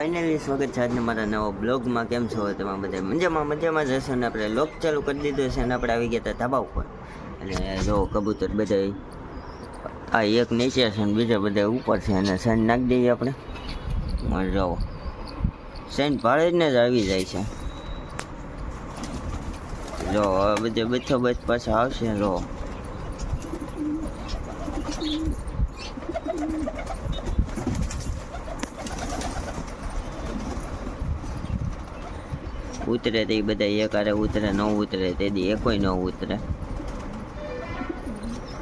Finally સ્વાગત છે આજના મારા નવા બ્લોગમાં. કેમ છો તમે બધા? મજામાં જ હશો ને? આપણે લોક ચાલુ કરી દીધો છે અને આપણે આવી ગયા હતા ધાબા ઉપર. અને જો કબૂતર બધા આ એક નીચે છે ને બીજા બધા ઉપર છે. અને સાઈન નાખી દઈએ આપણે. જો સાઈન ભાડે જ ને જ આવી જાય છે. જો બધે બેઠો પાછા આવશે. જો ઉતરે તે બધા એક આરે ઉતરે, ન ઉતરે તે દી એકોય ન ઉતરે.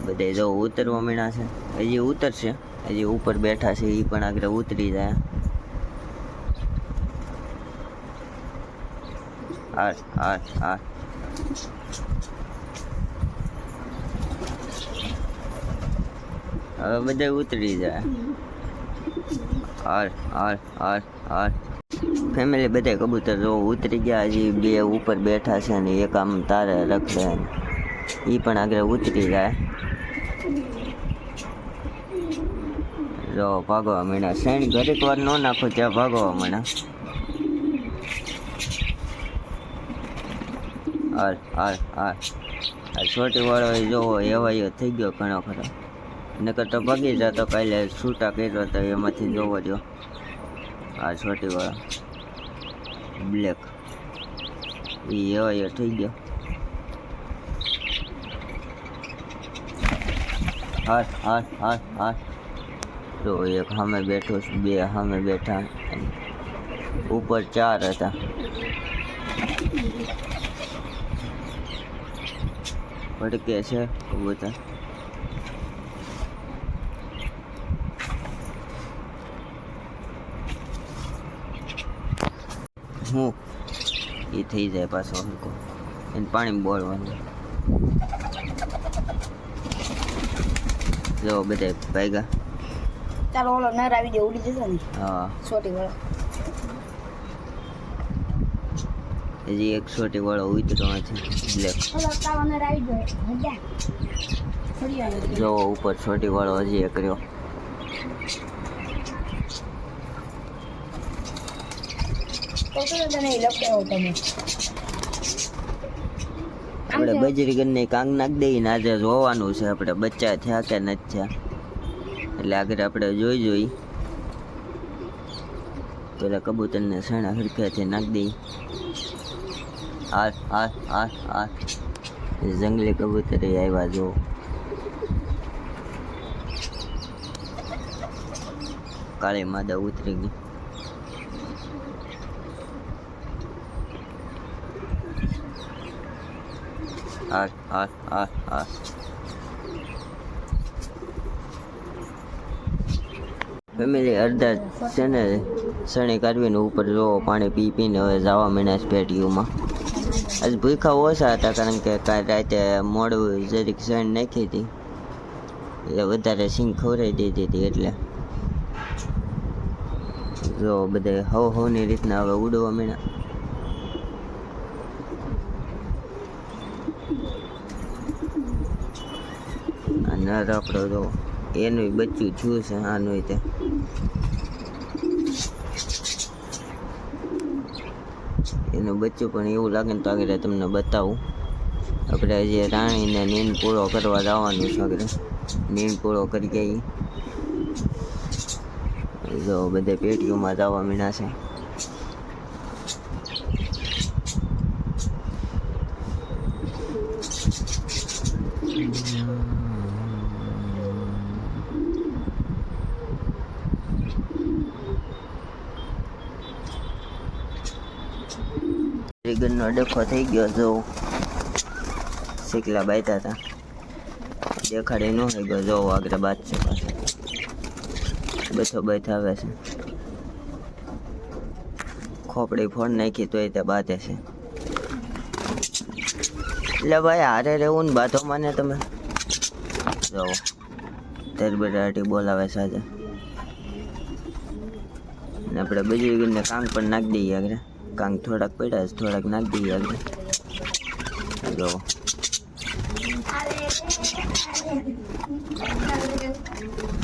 બધા જો ઉતરવા મીણા છે. હજી ઉતરશે, હજી ઉપર બેઠા છે એ પણ આગળ ઉતરી જાય. હવે બધા ઉતરી જાય. ફેમિલી બધા કબૂતર જો ઉતરી ગયા. હજી બે ઉપર બેઠા છે ને એક આમ તારે રખડે, એ પણ આગળ ઉતરી જાય. જો ભાગવા માંડ્યા. શેણ ઘડીક વાર ન નાખો ત્યાં ભાગવા માંડ્યા. આ છોટી વાળો જોવો એવાયો થઈ ગયો ઘણો ખરો. નકર તો ભાગી જતો. કાલે છૂટા કર્યો તો એમાંથી જોવો રહ્યો. આ છોટી વાળો બ્લેક એ એવાયો થઈ ગયો. તો એક સામે બેઠો, બે સામે બેઠા, ઉપર 4 હતા. ભડકે છે કબૂતર. હું એ થઈ જાય પાછો હલકો. એને પાણી બોળવાનું. જો બધા ભાગ્યા. ચાલો ઓલો નર આવી ગયો, ઉડી જશે ને. હા છોટી વાળો. હજી એક છોટી વાળો ઉતરો છે બ્લેક. ઓલો કાળો નર આવી ગયો. મજા. જો ઉપર છોટી વાળો હજી એક રહ્યો. આપણે બજરીગનની કાંગ નાખી દઈએ ને આજે જોવાનું છે આપણે બચ્ચા થયા કે નથી થયા. એટલે આગળ આપણે જોઈ પેલા કબૂતરને સણા હરખ્યાથી નાખી દઈએ. જંગલી કબૂતર આવ્યા. જો કાળી માદા ઉતરી ગઈ. ફેમિલી અડધા છે ને સણી કાઢવીને ઉપર જો પાણી પીને હવે જવા માંડ્યા છે પેટીઓમાં. આજ ભૂખા ઓછા હતા કારણ કે કાલ રાતે મોડું જરીક સણ નાખી હતી એટલે વધારે સિંગ ખવડાવી દીધી હતી. એટલે જો બધા હવની રીતના હવે ઉડવા માંડ્યા. નર આપણો જો એનું બચ્ચું થયું છે. આનું તે એનું બચ્ચું પણ એવું લાગે ને તો આગળ તમને બતાવું. આપણે જે રાણીને નીંદ પૂરો કરવા જવાનું છે. આગળ નીંદ પૂરો કરી ગઈ. જો બધે પેટીઓમાં જવા મીણા છે. ગનનો ડખો થઈ ગયો. જો શીકલા બાંધ્યા હતા દેખાડી ન થઈ ગયો. જો આગળ બાદ છે પાછો બધો બથ આવે છે. ખોપડી ફોડ નાખી તોય તે બાંધે છે. એટલે ભાઈ હારે રહેવું ને બાધો માને તમે. જો તેરબેટાટી બોલાવે છે આજે. ને આપણે બજરીગનને કાંગ પણ નાખી દઈએ આગળ. કાંગ થોડાક પડ્યા છે, થોડાક નાખી દઈએ આગળ. જો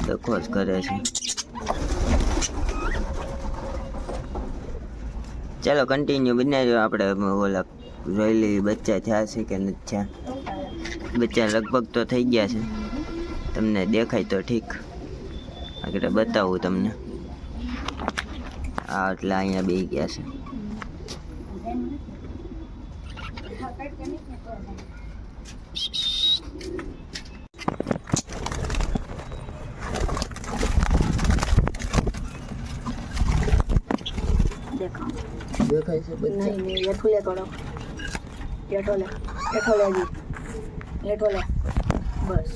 ડખો જ કરે છે. ચાલો કન્ટિન્યુ બનાવ્યો. આપણે ઓલા જોઈ લઈએ બચ્ચા થયા છે કે નથી થયા. બચ્ચા લગભગ તો થઈ ગયા છે, તમને દેખાય તો ઠીક, આગળ બતાવું તમને. હા એટલે અહીંયા બે ગયા છે. દેખાય છે બચ્ચા? નહીં હેઠું લે થોડો, હેઠો લે હજી, હેઠો લે બસ.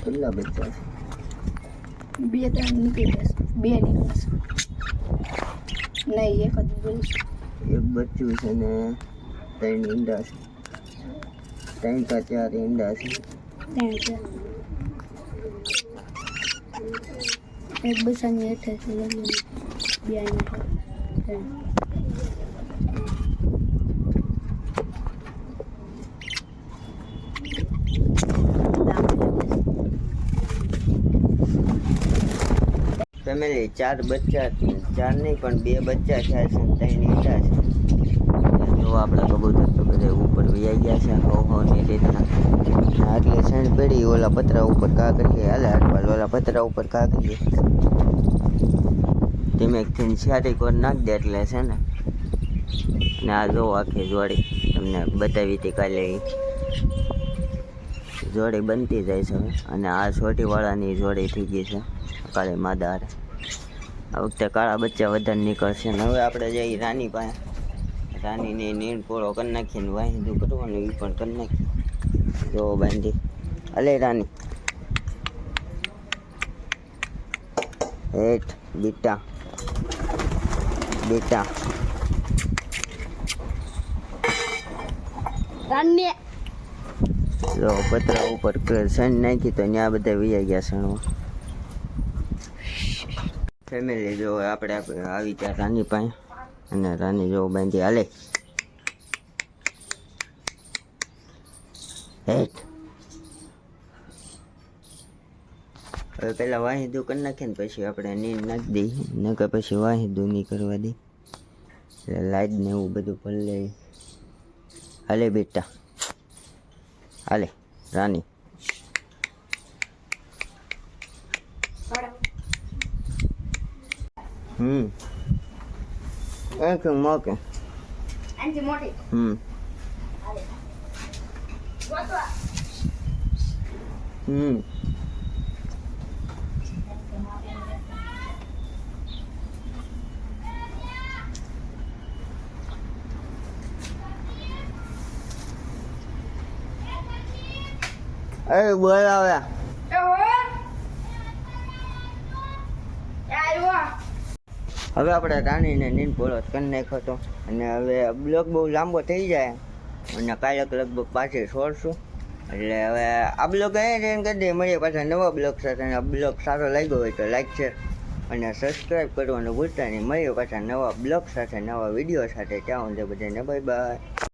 કેટલા બચ્ચા છે? 2-3 નીકળી જશે, 2 નીકળશે નહીં, એક જ જોઈશ. એક બચ્ચું છે ને 3 ઈંડા છે, 3 કે 4 ઈંડા છે. 3 છે, એક બસાની હેઠે છે, 2 અહીંયા છે. ફેમિલી 4 બચ્ચા, 4 નહીં પણ 2 બચ્ચા થયા છે, 3 ઈંડા છે. જો આપણા કબૂતર તો બધા ઉપર વૈયા ગયા છે, હો ની રીતના. એટલે શેણ પેઢી ઓલા પતરા ઉપર કા કરીએ, હાલે અટવાલ ઓલા પતરા ઉપર કા કરીએ, ધીમેકથી છારી કોર નાખી દે એટલે છે ને. અને આ જો આખી જોડી તમને બતાવી હતી કાલે, જોડી બનતી જાય છે હવે. અને આ છોટીવાળાની જોડી થઈ ગઈ છે કાલે માદાર. આ વખતે કાળા બચ્ચા વધારે નીકળશે. ને હવે આપણે જઈએ રાની પાસે, રાનીને નીણ પોળો કરી નાખીને વાહિંદું કરવાનું એ પણ કરી નાખીએ. જો બાંધી અલે રાની હેઠ બીટા બીટા. રાની જો પતરા ઉપર સણ નાખી તો ત્યાં બધા વૈયા ગયા સણવા. ફેમિલી જો આપણે આવી ત્યાં રાની પાસે, અને રાની જો બાંધી હાલે હેઠ. હવે પહેલાં વાહિદું કરી નાખીએ ને પછી આપણે નીંદ નાખી દઈએ, નકર પછી વાહિદું નહીં કરવા દઈએ. એટલે લાઈટ ને એવું બધું ભરી લે. હાલે બેટા હાલે રાની. એક મોકે આનથી મોટી અરે બોલાવે. હવે આપણે રાણીને નીંદ પોળો કરી નાખ્યો હતો, અને હવે બ્લોગ બહુ લાંબો થઈ જાય અને કાલે લગભગ પાછી છોડશું. એટલે હવે આ બ્લોગ અહીંયા કરી દઈએ, મળીએ પાછા નવા બ્લોગ સાથે. અને આ બ્લોગ સારો લાગ્યો હોય તો લાઈક શેર અને સબસ્ક્રાઈબ કરવાનું ભૂલતા નહીં. મળીએ પાછા નવા બ્લોગ સાથે, નવા વિડીયો સાથે. ત્યાં સુધી બધાને બાય બાય.